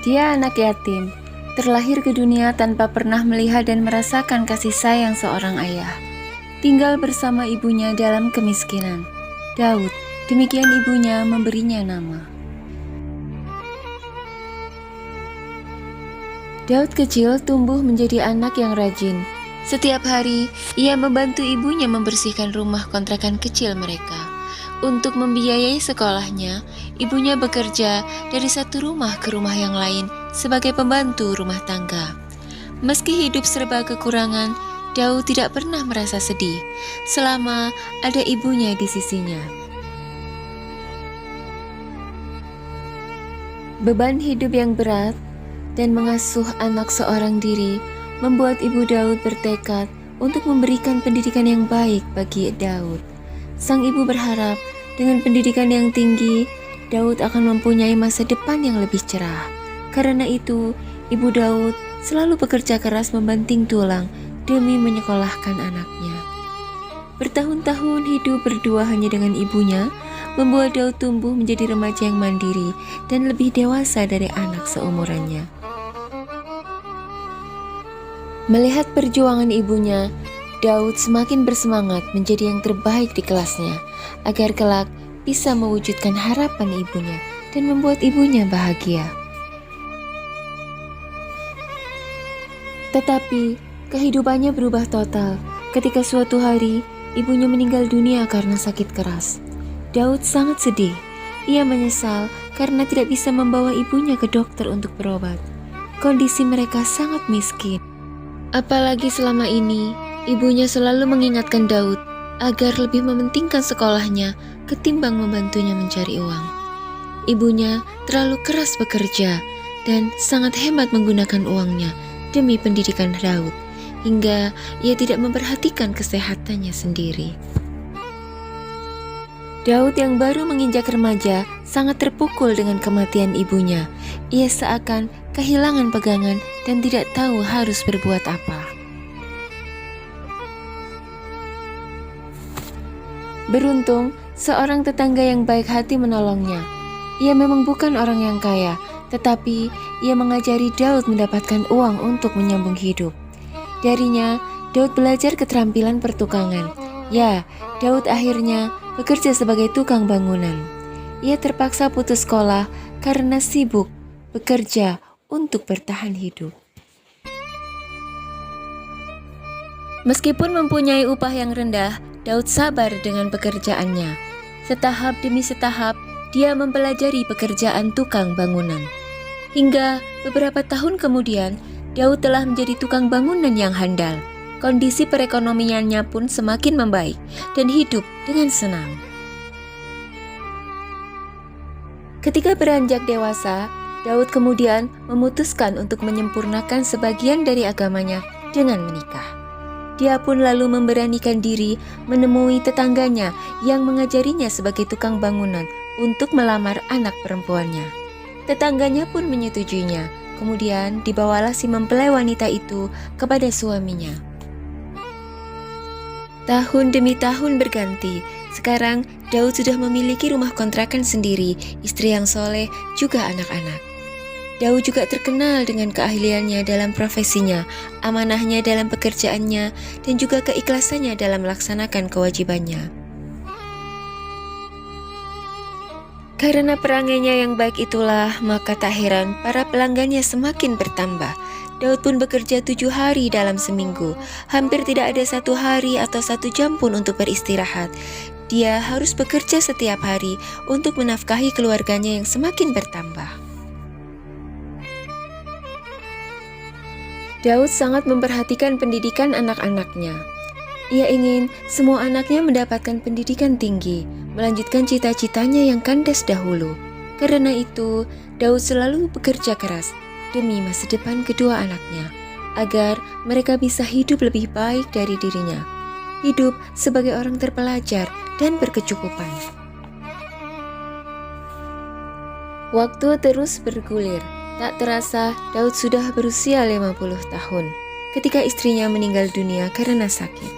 Dia anak yatim, terlahir ke dunia tanpa pernah melihat dan merasakan kasih sayang seorang ayah. Tinggal bersama ibunya dalam kemiskinan. Daud, demikian ibunya memberinya nama. Daud kecil tumbuh menjadi anak yang rajin. Setiap hari, ia membantu ibunya membersihkan rumah kontrakan kecil mereka. Untuk membiayai sekolahnya, ibunya bekerja dari satu rumah ke rumah yang lain sebagai pembantu rumah tangga. Meski hidup serba kekurangan, Daud tidak pernah merasa sedih selama ada ibunya di sisinya. Beban hidup yang berat dan mengasuh anak seorang diri membuat ibu Daud bertekad untuk memberikan pendidikan yang baik bagi Daud. Sang ibu berharap dengan pendidikan yang tinggi, Daud akan mempunyai masa depan yang lebih cerah. Karena itu, ibu Daud selalu bekerja keras membanting tulang demi menyekolahkan anaknya. Bertahun-tahun hidup berdua hanya dengan ibunya, membuat Daud tumbuh menjadi remaja yang mandiri dan lebih dewasa dari anak seumurannya. Melihat perjuangan ibunya, Daud semakin bersemangat menjadi yang terbaik di kelasnya, agar kelak bisa mewujudkan harapan ibunya dan membuat ibunya bahagia. Tetapi, kehidupannya berubah total ketika suatu hari ibunya meninggal dunia karena sakit keras. Daud sangat sedih. Ia menyesal karena tidak bisa membawa ibunya ke dokter untuk berobat. Kondisi mereka sangat miskin. Apalagi selama ini, ibunya selalu mengingatkan Daud agar lebih mementingkan sekolahnya ketimbang membantunya mencari uang. Ibunya terlalu keras bekerja dan sangat hemat menggunakan uangnya demi pendidikan Daud, hingga ia tidak memperhatikan kesehatannya sendiri. Daud yang baru menginjak remaja sangat terpukul dengan kematian ibunya. Ia seakan kehilangan pegangan dan tidak tahu harus berbuat apa. Beruntung, seorang tetangga yang baik hati menolongnya. Ia memang bukan orang yang kaya, tetapi ia mengajari Daud mendapatkan uang untuk menyambung hidup. Darinya, Daud belajar keterampilan pertukangan. Ya, Daud akhirnya bekerja sebagai tukang bangunan. Ia terpaksa putus sekolah karena sibuk bekerja untuk bertahan hidup. Meskipun mempunyai upah yang rendah, Daud sabar dengan pekerjaannya. Setahap demi setahap, dia mempelajari pekerjaan tukang bangunan. Hingga beberapa tahun kemudian, Daud telah menjadi tukang bangunan yang handal. Kondisi perekonomiannya pun semakin membaik dan hidup dengan senang. Ketika beranjak dewasa, Daud kemudian memutuskan untuk menyempurnakan sebagian dari agamanya dengan menikah. Dia pun lalu memberanikan diri menemui tetangganya yang mengajarinya sebagai tukang bangunan untuk melamar anak perempuannya. Tetangganya pun menyetujuinya. Kemudian dibawalah si mempelai wanita itu kepada suaminya. Tahun demi tahun berganti. Sekarang Daud sudah memiliki rumah kontrakan sendiri, istri yang soleh, juga anak-anak. Daud juga terkenal dengan keahliannya dalam profesinya, amanahnya dalam pekerjaannya, dan juga keikhlasannya dalam melaksanakan kewajibannya. Karena perangainya yang baik itulah, maka tak heran para pelanggannya semakin bertambah. Daud pun bekerja 7 hari dalam seminggu. Hampir tidak ada 1 hari atau 1 jam pun untuk beristirahat. Dia harus bekerja setiap hari untuk menafkahi keluarganya yang semakin bertambah. Daud sangat memperhatikan pendidikan anak-anaknya. Ia ingin semua anaknya mendapatkan pendidikan tinggi, melanjutkan cita-citanya yang kandas dahulu. Karena itu, Daud selalu bekerja keras demi masa depan kedua anaknya, agar mereka bisa hidup lebih baik dari dirinya, hidup sebagai orang terpelajar dan berkecukupan. Waktu terus bergulir, tak terasa Daud sudah berusia 50 tahun, ketika istrinya meninggal dunia karena sakit.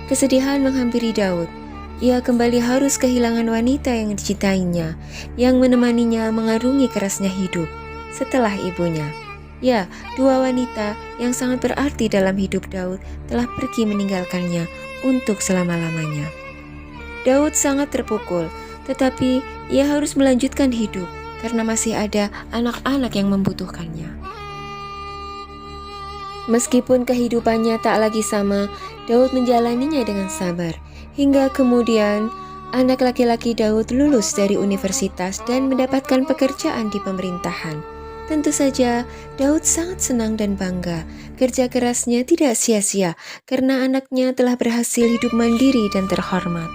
Kesedihan menghampiri Daud. Ia kembali harus kehilangan wanita yang dicintainya, yang menemaninya mengarungi kerasnya hidup. setelah ibunya. Ya, dua wanita yang sangat berarti dalam hidup Daud telah pergi meninggalkannya untuk selama-lamanya. Daud sangat terpukul, tetapi ia harus melanjutkan hidup karena masih ada anak-anak yang membutuhkannya. Meskipun kehidupannya tak lagi sama, Daud menjalaninya dengan sabar. Hingga kemudian, anak laki-laki Daud lulus dari universitas dan mendapatkan pekerjaan di pemerintahan. Tentu saja, Daud sangat senang dan bangga. Kerja kerasnya tidak sia-sia karena anaknya telah berhasil hidup mandiri dan terhormat.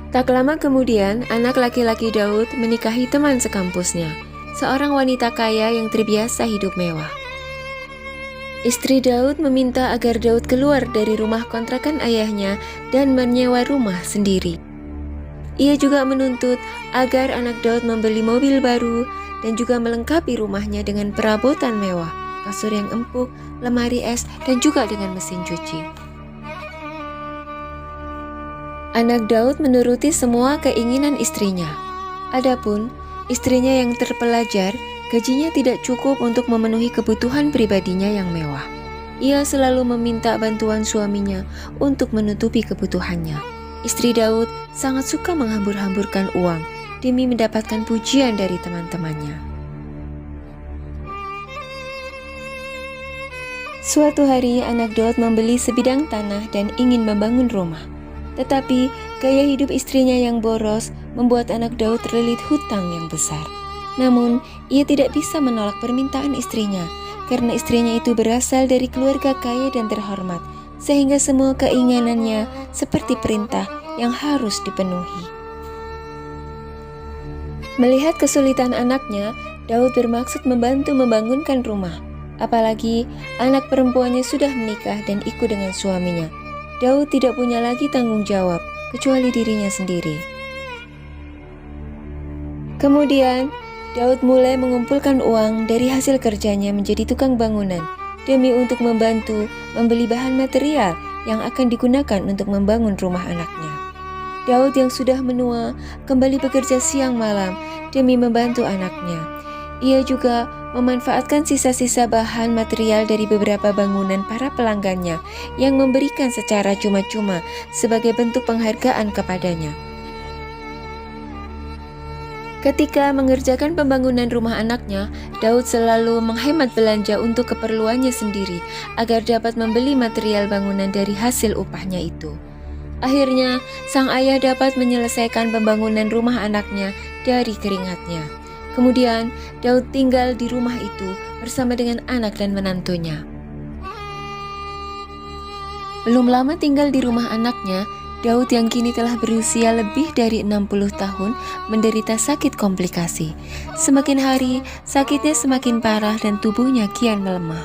Tak lama kemudian, anak laki-laki Daud menikahi teman sekampusnya, seorang wanita kaya yang terbiasa hidup mewah. Istri Daud meminta agar Daud keluar dari rumah kontrakan ayahnya dan menyewa rumah sendiri. Ia juga menuntut agar anak Daud membeli mobil baru dan juga melengkapi rumahnya dengan perabotan mewah, kasur yang empuk, lemari es, dan juga dengan mesin cuci. Anak Daud menuruti semua keinginan istrinya. Adapun istrinya yang terpelajar, gajinya tidak cukup untuk memenuhi kebutuhan pribadinya yang mewah. Ia selalu meminta bantuan suaminya untuk menutupi kebutuhannya. Istri Daud sangat suka menghambur-hamburkan uang demi mendapatkan pujian dari teman-temannya. Suatu hari anak Daud membeli sebidang tanah dan ingin membangun rumah. Tetapi gaya hidup istrinya yang boros membuat anak Daud terlilit hutang yang besar. Namun, ia tidak bisa menolak permintaan istrinya karena istrinya itu berasal dari keluarga kaya dan terhormat, sehingga semua keinginannya seperti perintah yang harus dipenuhi. Melihat kesulitan anaknya, Daud bermaksud membantu membangunkan rumah. Apalagi anak perempuannya sudah menikah dan ikut dengan suaminya. Daud tidak punya lagi tanggung jawab kecuali dirinya sendiri. Kemudian, Daud mulai mengumpulkan uang dari hasil kerjanya menjadi tukang bangunan demi untuk membantu membeli bahan material yang akan digunakan untuk membangun rumah anaknya. Daud yang sudah menua kembali bekerja siang malam demi membantu anaknya. Ia juga memanfaatkan sisa-sisa bahan material dari beberapa bangunan para pelanggannya yang memberikan secara cuma-cuma sebagai bentuk penghargaan kepadanya. Ketika mengerjakan pembangunan rumah anaknya, Daud selalu menghemat belanja untuk keperluannya sendiri agar dapat membeli material bangunan dari hasil upahnya itu. Akhirnya, sang ayah dapat menyelesaikan pembangunan rumah anaknya dari keringatnya. Kemudian, Daud tinggal di rumah itu bersama dengan anak dan menantunya. Belum lama tinggal di rumah anaknya, Daud yang kini telah berusia lebih dari 60 tahun menderita sakit komplikasi. Semakin hari, sakitnya semakin parah dan tubuhnya kian melemah.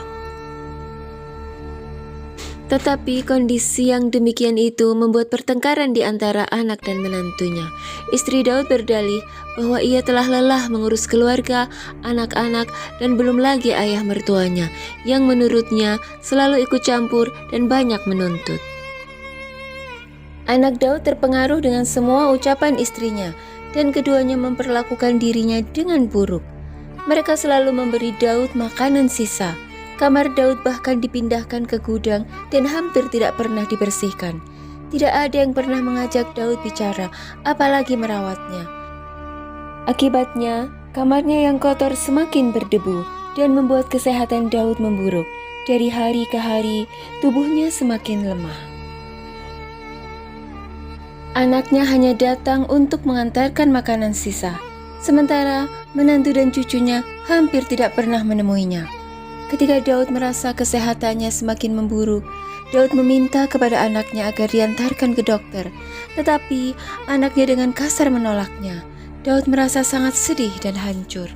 Tetapi kondisi yang demikian itu membuat pertengkaran di antara anak dan menantunya. Istri Daud berdalih bahwa ia telah lelah mengurus keluarga, anak-anak, dan belum lagi ayah mertuanya yang menurutnya selalu ikut campur dan banyak menuntut. Anak Daud terpengaruh dengan semua ucapan istrinya dan keduanya memperlakukan dirinya dengan buruk. Mereka selalu memberi Daud makanan sisa. Kamar Daud bahkan dipindahkan ke gudang dan hampir tidak pernah dibersihkan. Tidak ada yang pernah mengajak Daud bicara, apalagi merawatnya. Akibatnya, kamarnya yang kotor semakin berdebu dan membuat kesehatan Daud memburuk. Dari hari ke hari, tubuhnya semakin lemah. Anaknya hanya datang untuk mengantarkan makanan sisa, sementara menantu dan cucunya hampir tidak pernah menemuinya. Ketika Daud merasa kesehatannya semakin memburuk, Daud meminta kepada anaknya agar diantarkan ke dokter, tetapi anaknya dengan kasar menolaknya. Daud merasa sangat sedih dan hancur.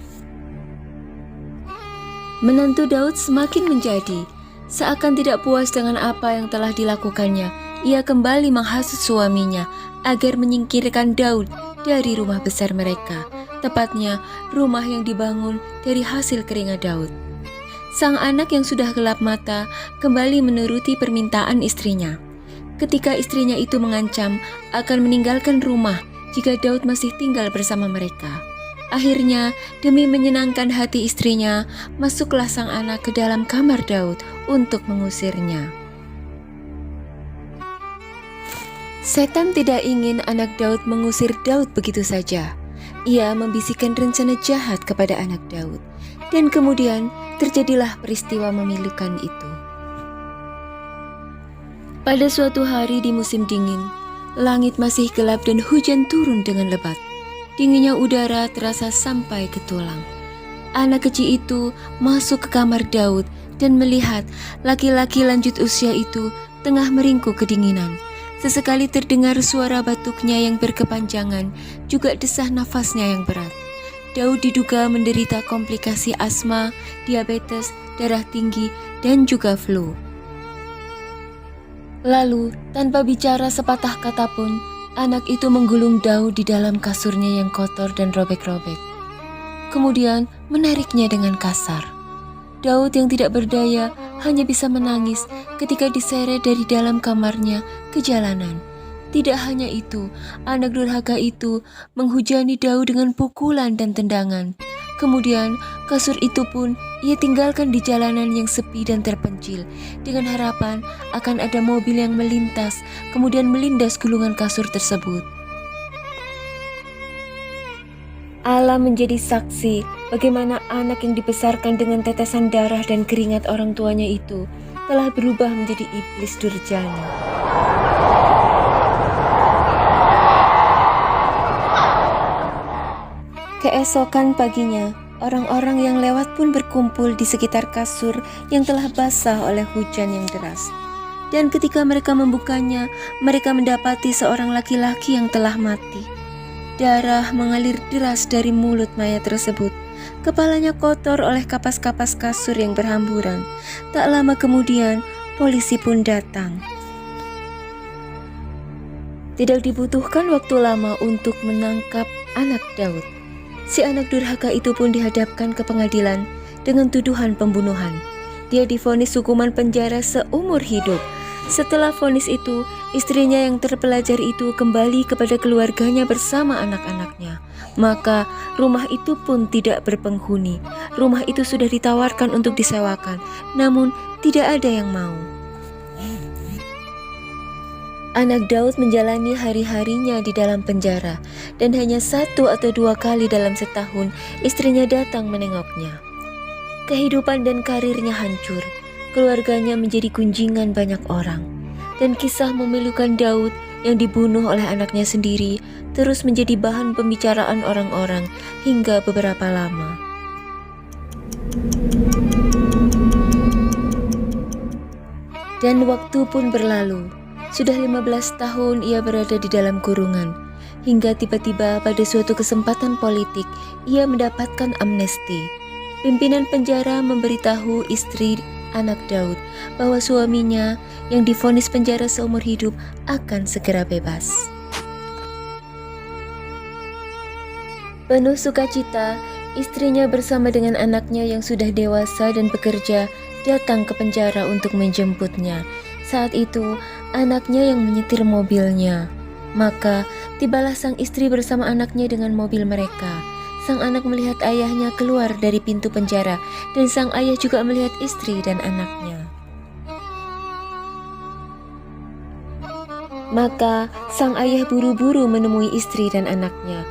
Menantu Daud semakin menjadi, seakan tidak puas dengan apa yang telah dilakukannya. Ia kembali menghasut suaminya agar menyingkirkan Daud dari rumah besar mereka, tepatnya rumah yang dibangun dari hasil keringat Daud. Sang anak yang sudah gelap mata kembali menuruti permintaan istrinya. Ketika istrinya itu mengancam akan meninggalkan rumah jika Daud masih tinggal bersama mereka, Akhirnya, demi menyenangkan hati istrinya, masuklah sang anak ke dalam kamar Daud untuk mengusirnya. Setan tidak ingin anak Daud mengusir Daud begitu saja. Ia membisikkan rencana jahat kepada anak Daud, dan kemudian terjadilah peristiwa memilukan itu. Pada suatu hari di musim dingin, langit masih gelap dan hujan turun dengan lebat. Dinginnya udara terasa sampai ke tulang. Anak kecil itu masuk ke kamar Daud dan melihat laki-laki lanjut usia itu tengah meringkuk kedinginan. Sesekali terdengar suara batuknya yang berkepanjangan, juga desah nafasnya yang berat. Daud diduga menderita komplikasi asma, diabetes, darah tinggi, dan juga flu. Lalu, tanpa bicara sepatah kata pun, anak itu menggulung Daud di dalam kasurnya yang kotor dan robek-robek. Kemudian menariknya dengan kasar. Daud yang tidak berdaya hanya bisa menangis ketika diseret dari dalam kamarnya ke jalanan. Tidak hanya itu, anak durhaka itu menghujani Daud dengan pukulan dan tendangan. Kemudian kasur itu pun ia tinggalkan di jalanan yang sepi dan terpencil, dengan harapan akan ada mobil yang melintas, kemudian melindas gulungan kasur tersebut. Allah menjadi saksi bagaimana anak yang dibesarkan dengan tetesan darah dan keringat orang tuanya itu telah berubah menjadi iblis durjana. Keesokan paginya, orang-orang yang lewat pun berkumpul di sekitar kasur yang telah basah oleh hujan yang deras. Dan ketika mereka membukanya, mereka mendapati seorang laki-laki yang telah mati. Darah mengalir deras dari mulut mayat tersebut. Kepalanya kotor oleh kapas-kapas kasur yang berhamburan. Tak lama kemudian, polisi pun datang. Tidak dibutuhkan waktu lama untuk menangkap anak Daud. Si anak durhaka itu pun dihadapkan ke pengadilan dengan tuduhan pembunuhan. Dia divonis hukuman penjara seumur hidup. Setelah vonis itu, istrinya yang terpelajar itu kembali kepada keluarganya bersama anak-anaknya. Maka rumah itu pun tidak berpenghuni. Rumah itu sudah ditawarkan untuk disewakan, namun tidak ada yang mau. Anak Daud menjalani hari-harinya di dalam penjara, dan hanya 1 atau 2 kali dalam setahun istrinya datang menengoknya. Kehidupan dan karirnya hancur. Keluarganya menjadi gunjingan banyak orang, dan kisah memilukan Daud yang dibunuh oleh anaknya sendiri terus menjadi bahan pembicaraan orang-orang hingga beberapa lama. Dan waktu pun berlalu. Sudah 15 tahun ia berada di dalam kurungan, hingga tiba-tiba pada suatu kesempatan politik ia mendapatkan amnesti. Pimpinan penjara memberitahu istri anak Daud bahwa suaminya yang divonis penjara seumur hidup akan segera bebas. Penuh sukacita, istrinya bersama dengan anaknya yang sudah dewasa dan bekerja datang ke penjara untuk menjemputnya. Saat itu, anaknya yang menyetir mobilnya. Maka, tibalah sang istri bersama anaknya dengan mobil mereka. Sang anak melihat ayahnya keluar dari pintu penjara, dan sang ayah juga melihat istri dan anaknya. Maka, sang ayah buru-buru menemui istri dan anaknya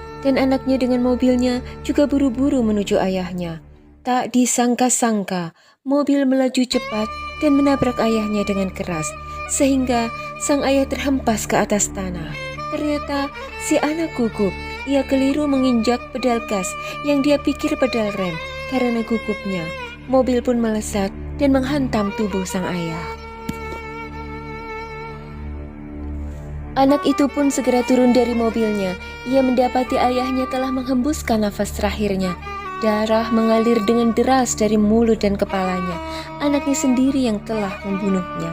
dengan mobilnya juga buru-buru menuju ayahnya. Tak disangka-sangka, mobil melaju cepat dan menabrak ayahnya dengan keras, sehingga sang ayah terhempas ke atas tanah. Ternyata si anak gugup. Ia keliru menginjak pedal gas yang dia pikir pedal rem. Karena gugupnya, mobil pun melesat dan menghantam tubuh sang ayah. Anak itu pun segera turun dari mobilnya. Ia mendapati ayahnya telah menghembuskan nafas terakhirnya. Darah mengalir dengan deras dari mulut dan kepalanya. Anaknya sendiri yang telah membunuhnya.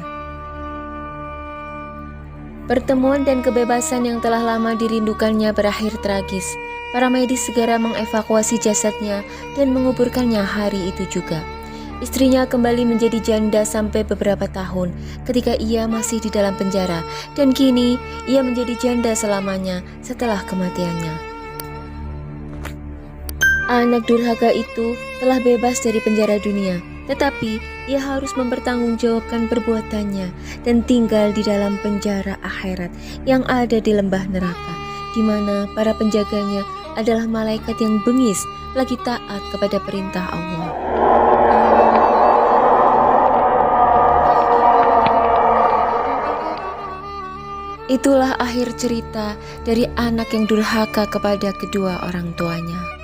Pertemuan dan kebebasan yang telah lama dirindukannya berakhir tragis. Para medis segera mengevakuasi jasadnya dan menguburkannya hari itu juga. Istrinya kembali menjadi janda sampai beberapa tahun ketika ia masih di dalam penjara, dan kini ia menjadi janda selamanya setelah kematiannya. Anak durhaka itu telah bebas dari penjara dunia, tetapi ia harus mempertanggungjawabkan perbuatannya dan tinggal di dalam penjara akhirat yang ada di lembah neraka, di mana para penjaganya adalah malaikat yang bengis lagi taat kepada perintah Allah. Itulah akhir cerita dari anak yang durhaka kepada kedua orang tuanya.